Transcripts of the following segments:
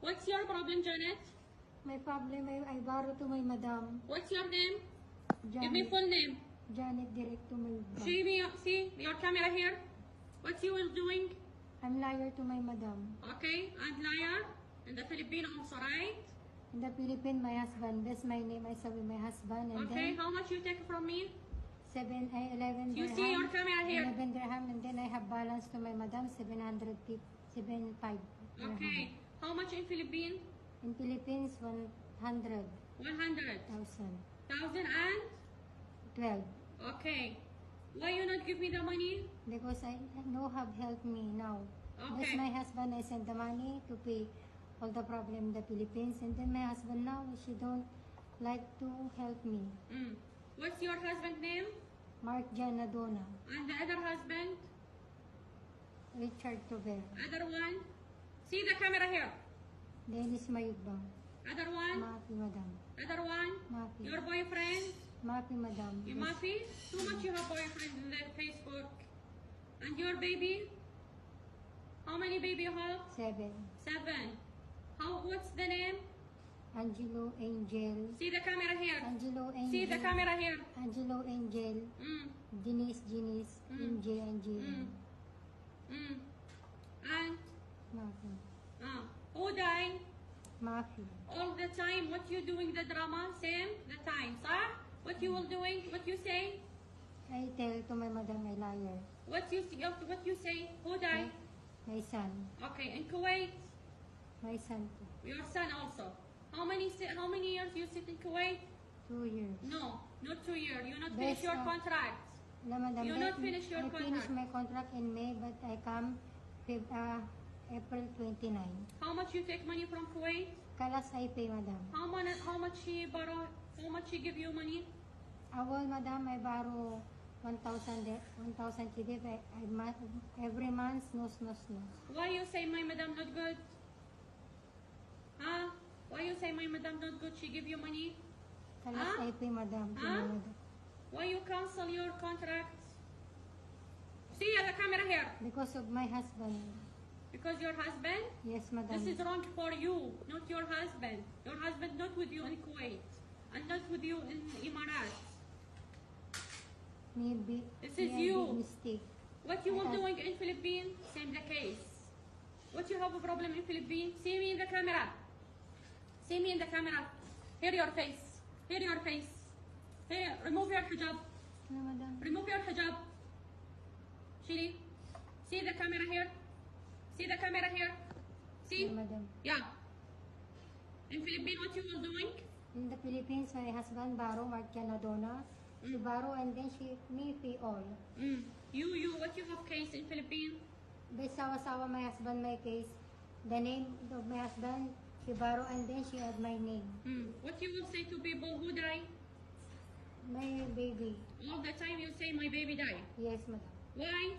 What's your problem, Janet? My problem, I borrow to my madam. What's your name? Janet. Give me full name. Janet direct to my bank. See your camera here. What you will doing? I'm liar to my madam. Okay, and liar. In the Filipino also, right? In the Philippines, my husband. That's my name. I saw with my husband. And Okay, then how much you take from me? 11 You dirham. see your camera here. 11 dirham, and then I have balance to my madam 775 dirham. Okay, how much in Philippines? In Philippines, 100,000. 100,000 and 12. okay. Why you not give me the money? Because I no have helped me now. Okay. That's my husband. I send the money to pay all the problem in the Philippines, and then my husband now she don't like to help me. What's your husband name? Mark Janadona, And the other husband? Richard Tover, Other one? See the camera here. Dennis Mayugbang, Other one? Mapi Madam, Other one? Mapi, Your boyfriend? Mapi Madam, You Mafi? Too much you have boyfriend in the Facebook. And your baby? How many baby you have? 7, 7. What's the name? Angelo Angel, See the camera here. Angelo Angel, See the camera here. Angelo Angel, Mm. Denise, Angel, And Mapi, who died? Mapi, All the time. What you doing the drama? Same the time, sir? What you will doing? What you say? I tell to my madam I liar, What you say? Who died? my son, Okay, in Kuwait, my son your son also. How many years you sit in Kuwait? 2 years. No, not 2 years. You not finish Best, your contract. No, madam, You not finish your I contract. finished my contract in May, but I come April 29. How much you take money from Kuwait? Kalas I pay, madam. How much she borrow? How much she give you money? Awal, madam, I borrow 1,000 kidip. Every month, no. Why you say my madam not good? Huh? Why you say my madam not good? She give you money? Kalas Huh? I pay, madam. To Huh? my madam. Why you cancel your contract? See the camera here. Because of my husband. Because your husband? Yes, madam. This is wrong for you, not your husband. Your husband not with you in Kuwait and not with you in Emirates. Maybe This is maybe you. mistake. What you were doing in Philippines, same the case. What you have a problem in Philippines? See me in the camera. See me in the camera. Here your face. Here your face. Here, remove your hijab. No, madam. Remove your hijab. Shiri, see the camera here. See the camera here. See? No, madam. Yeah. In Philippines, what you were doing? In the Philippines, my husband borrow Mark Janadona. She borrow and then me pay all. What you have case in Philippines? Sawa-sawa my husband my case. The name of my husband, she borrow and then she add my name. What you will say to people who die? My baby. All the time you say my baby died. Yes, madam. Why?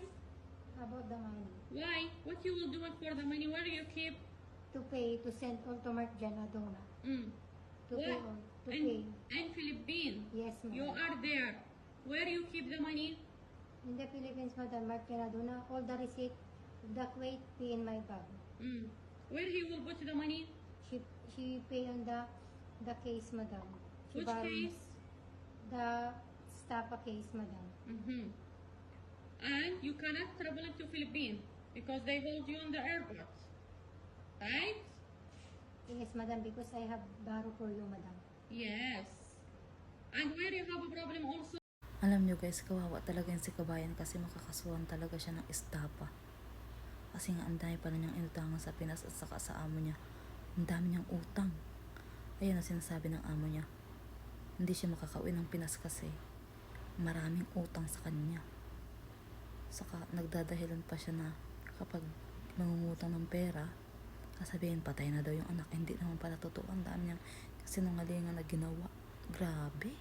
About the money. Why? What you will do it for the money? Where do you keep? To pay, to send all to Mark Janadona. To pay all. To pay. In Philippines, Yes, you madam. are there. Where you keep the money? In the Philippines, madam, Mark Janadona, all the receipt of the Kuwait pay in my bag. Where he will put the money? She pay on the case, madam. She Which borrow case? The Stapa case, madam. And you cannot travel to Philippines because they hold you on the airport. Right? Yes, madam, because I have borrow for you, madam. Yes. And where you have a problem also? Alam nyo guys, kawawa talaga yung si Kabayan kasi makakasuhan talaga siya ng estapa. Kasi nga ang dami pa na niyang inutangan sa Pinas at saka sa amo niya. Ang dami niyang utang. Ayan ang sinasabi ng amo niya. Hindi siya makakauwi ng Pinas kasi maraming utang sa kanya. Saka nagdadahilan pa siya na kapag nangungutang ng pera, sasabihin patay na daw yung anak. Hindi naman pala totoo. Ang dami niyang sinungalingan na ginawa. Grabe.